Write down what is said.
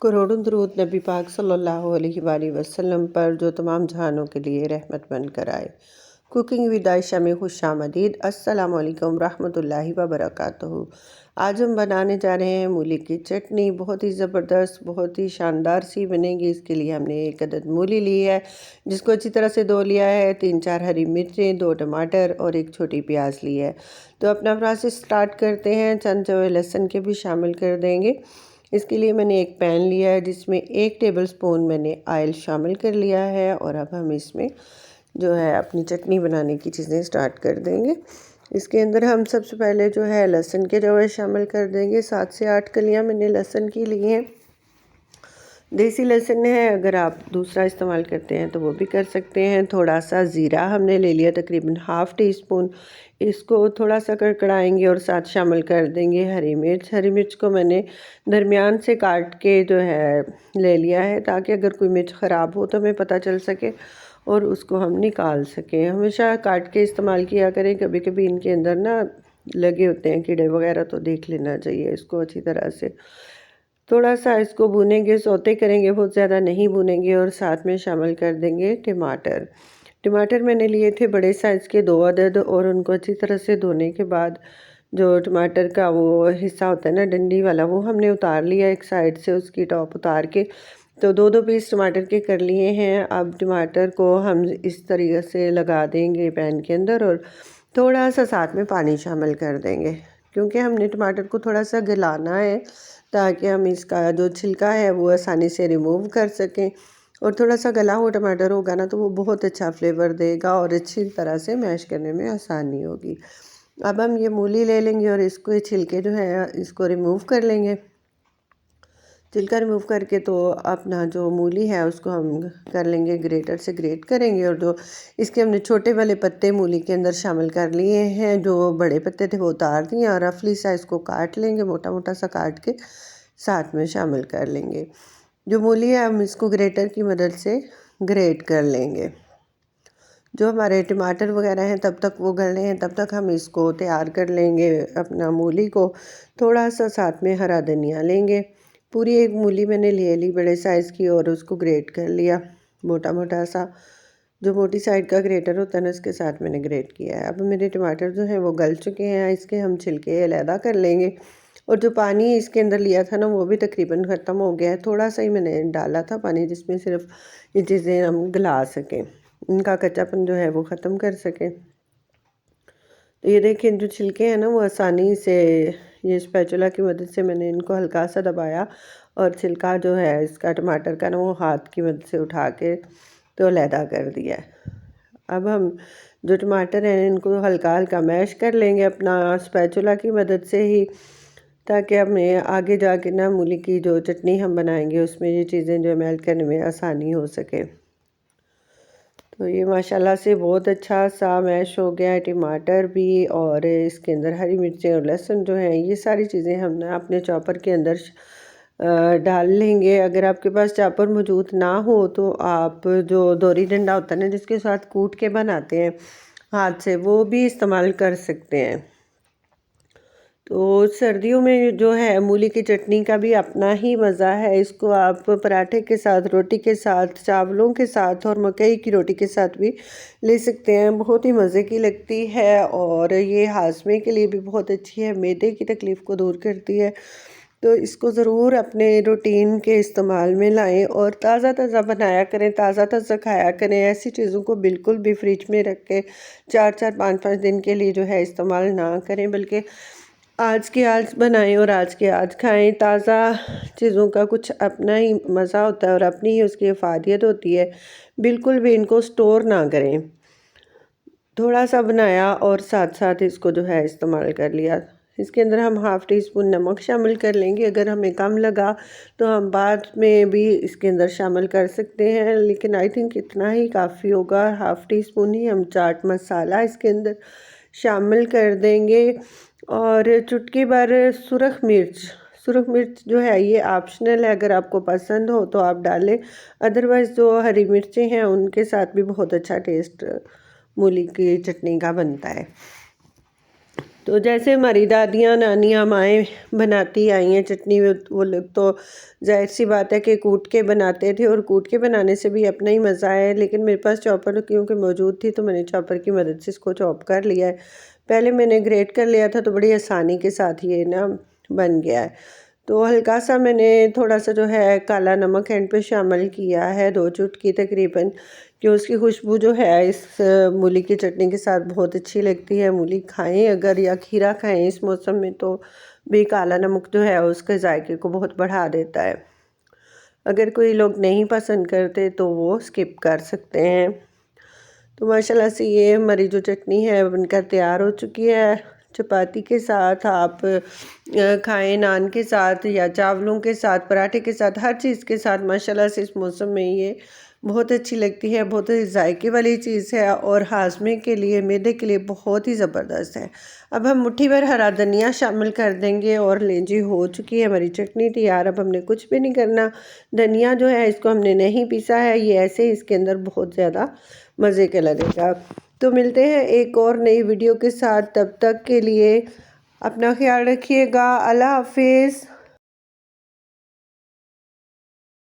करोड़ों दरूद नबी पाक सल्लल्लाहु अलैहि वसल्लम पर जो तमाम जहानों के लिए रहमत बनकर आए। कुकिंग विद आयशा में खुशामदीद। अस्सलामु अलैकुम रहमतुल्लाहि व बरकातुहू। आज हम बनाने जा रहे हैं मूली की चटनी। बहुत ही ज़बरदस्त, बहुत ही शानदार सी बनेगी। इसके लिए हमने एक अदद मूली ली है जिसको अच्छी तरह से धो लिया है, 3-4 हरी मिर्चें, 2 टमाटर और एक छोटी प्याज ली है। तो अपना प्रोसेस स्टार्ट करते हैं। चंद जो लहसुन के भी शामिल कर देंगे। इसके लिए मैंने एक पैन लिया है जिसमें 1 टेबलस्पून मैंने ऑयल शामिल कर लिया है और अब हम इसमें जो है अपनी चटनी बनाने की चीज़ें स्टार्ट कर देंगे। इसके अंदर हम सबसे पहले जो है लहसुन के जो है शामिल कर देंगे। 7 से 8 कलियां मैंने लहसुन की ली हैं। देसी लहसुन है, अगर आप दूसरा इस्तेमाल करते हैं तो वो भी कर सकते हैं। थोड़ा सा ज़ीरा हमने ले लिया, तकरीबन ½ टीस्पून। इसको थोड़ा सा कड़कड़ाएंगे और साथ शामिल कर देंगे हरी मिर्च। हरी मिर्च को मैंने दरमियान से काट के जो है ले लिया है ताकि अगर कोई मिर्च ख़राब हो तो हमें पता चल सके और उसको हम निकाल सकें। हमेशा काट के इस्तेमाल किया करें, कभी कभी इनके अंदर ना लगे होते हैं कीड़े वगैरह, तो देख लेना चाहिए इसको अच्छी तरह से। थोड़ा सा इसको भूनेंगे, सौते करेंगे, बहुत ज़्यादा नहीं भूनेंगे। और साथ में शामिल कर देंगे टमाटर। टमाटर मैंने लिए थे बड़े साइज़ के 2 अदद और उनको अच्छी तरह से धोने के बाद जो टमाटर का वो हिस्सा होता है ना, डंडी वाला, वो हमने उतार लिया एक साइड से, उसकी टॉप उतार के। तो 2-2 पीस टमाटर के कर लिए हैं। अब टमाटर को हम इस तरीके से लगा देंगे पैन के अंदर और थोड़ा सा साथ में पानी शामिल कर देंगे क्योंकि हमने टमाटर को थोड़ा सा गलाना है ताकि हम इसका जो छिलका है वो आसानी से रिमूव कर सकें। और थोड़ा सा गला हुआ टमाटर होगा ना तो वो बहुत अच्छा फ्लेवर देगा और अच्छी तरह से मैश करने में आसानी होगी। अब हम ये मूली ले लेंगे और इसको छिलके जो है इसको रिमूव कर लेंगे। छिलका रिमूव करके तो अपना जो मूली है उसको हम कर लेंगे, ग्रेटर से ग्रेट करेंगे। और जो इसके हमने छोटे वाले पत्ते मूली के अंदर शामिल कर लिए हैं, जो बड़े पत्ते थे वो उतार दिए और रफली सा इसको काट लेंगे, मोटा मोटा सा काट के साथ में शामिल कर लेंगे। जो मूली है हम इसको ग्रेटर की मदद से ग्रेट कर लेंगे। जो हमारे टमाटर वगैरह हैं तब तक वो गलने हैं, तब तक हम इसको तैयार कर लेंगे अपना मूली को। थोड़ा सा साथ में हरा धनिया लेंगे। पूरी एक मूली मैंने ले ली बड़े साइज़ की और उसको ग्रेट कर लिया मोटा मोटा सा। जो मोटी साइड का ग्रेटर होता है ना, उसके साथ मैंने ग्रेट किया है। अब मेरे टमाटर जो हैं वो गल चुके हैं, इसके हम छिलके अलहदा कर लेंगे। और जो पानी इसके अंदर लिया था ना वो भी तकरीबन ख़त्म हो गया है। थोड़ा सा ही मैंने डाला था पानी जिसमें सिर्फ ये चीज़ें हम गला सकें, इनका कच्चापन जो है वो ख़त्म कर सकें। तो ये देखें जो छिलके हैं ना वो आसानी से ये स्पैचुला की मदद से मैंने इनको हल्का सा दबाया और छिलका जो है इसका टमाटर का ना वो हाथ की मदद से उठा के तो अलहदा कर दिया है। अब हम जो टमाटर हैं इनको हल्का हल्का मैश कर लेंगे अपना स्पैचुला की मदद से ही, ताकि हमें आगे जाके ना मूली की जो चटनी हम बनाएंगे उसमें ये चीज़ें जो मेल्ट करने में आसानी हो सके। तो ये माशाल्लाह से बहुत अच्छा सा मैश हो गया है टमाटर भी, और इसके अंदर हरी मिर्चें और लहसुन जो है ये सारी चीज़ें हम ना अपने चॉपर के अंदर डाल लेंगे। अगर आपके पास चॉपर मौजूद ना हो तो आप जो दोरी डंडा होता है ना जिसके साथ कूट के बनाते हैं हाथ से, वो भी इस्तेमाल कर सकते हैं। तो सर्दियों में जो है मूली की चटनी का भी अपना ही मज़ा है। इसको आप पराठे के साथ, रोटी के साथ, चावलों के साथ और मकई की रोटी के साथ भी ले सकते हैं। बहुत ही मज़े की लगती है और ये हाजमे के लिए भी बहुत अच्छी है, मैदे की तकलीफ़ को दूर करती है। तो इसको ज़रूर अपने रूटीन के इस्तेमाल में लाएं और ताज़ा ताज़ा बनाया करें, ताज़ा ताज़ा खाया करें। ऐसी चीज़ों को बिल्कुल भी फ्रिज में रख के 4-4 5-5 दिन के लिए जो है इस्तेमाल ना करें, बल्कि आज के आज बनाएं और आज के आज खाएं। ताज़ा चीज़ों का कुछ अपना ही मज़ा होता है और अपनी ही उसकी अफादियत होती है। बिल्कुल भी इनको स्टोर ना करें। थोड़ा सा बनाया और साथ साथ इसको जो है इस्तेमाल कर लिया। इसके अंदर हम ½ टीस्पून नमक शामिल कर लेंगे। अगर हमें कम लगा तो हम बाद में भी इसके अंदर शामिल कर सकते हैं, लेकिन आई थिंक इतना ही काफ़ी होगा। ½ टीस्पून ही हम चाट मसाला इसके अंदर शामिल कर देंगे और चुटकी भर सुरख मिर्च जो है ये ऑप्शनल है, अगर आपको पसंद हो तो आप डालें, अदरवाइज़ जो हरी मिर्चें हैं उनके साथ भी बहुत अच्छा टेस्ट मूली की चटनी का बनता है। तो जैसे हमारी दादियाँ नानियाँ माएँ बनाती आई हैं चटनी, वो लोग तो जाहिर सी बात है कि कूट के बनाते थे, और कूट के बनाने से भी अपना ही मज़ा है। लेकिन मेरे पास चॉपर क्योंकि मौजूद थी तो मैंने चॉपर की मदद से इसको चॉप कर लिया है। पहले मैंने ग्रेट कर लिया था तो बड़ी आसानी के साथ ये ना बन गया है। तो हल्का सा मैंने थोड़ा सा जो है काला नमक एंड पे शामिल किया है, 2 चुटकी तकरीबन, कि उसकी खुशबू जो है इस मूली की चटनी के साथ बहुत अच्छी लगती है। मूली खाएं अगर या खीरा खाएं इस मौसम में तो भी काला नमक जो है उसके जायके को बहुत बढ़ा देता है। अगर कोई लोग नहीं पसंद करते तो वो स्किप कर सकते हैं। तो माशाल्लाह से ये हमारी जो चटनी है बनकर तैयार हो चुकी है। चपाती के साथ आप खाएं, नान के साथ या चावलों के साथ, पराठे के साथ, हर चीज़ के साथ माशाल्लाह से इस मौसम में ये बहुत अच्छी लगती है। बहुत ही जायके वाली चीज़ है और हाजमे के लिए, मैदे के लिए बहुत ही ज़बरदस्त है। अब हम मुट्ठी भर हरा धनिया शामिल कर देंगे और लें जी हो चुकी है हमारी चटनी तैयार। अब हमने कुछ भी नहीं करना। धनिया जो है इसको हमने नहीं पीसा है, ये ऐसे ही इसके अंदर बहुत ज़्यादा मज़े के लगेगा। तो मिलते हैं एक और नई वीडियो के साथ, तब तक के लिए अपना ख्याल रखिएगा। अल्लाह हाफिज़।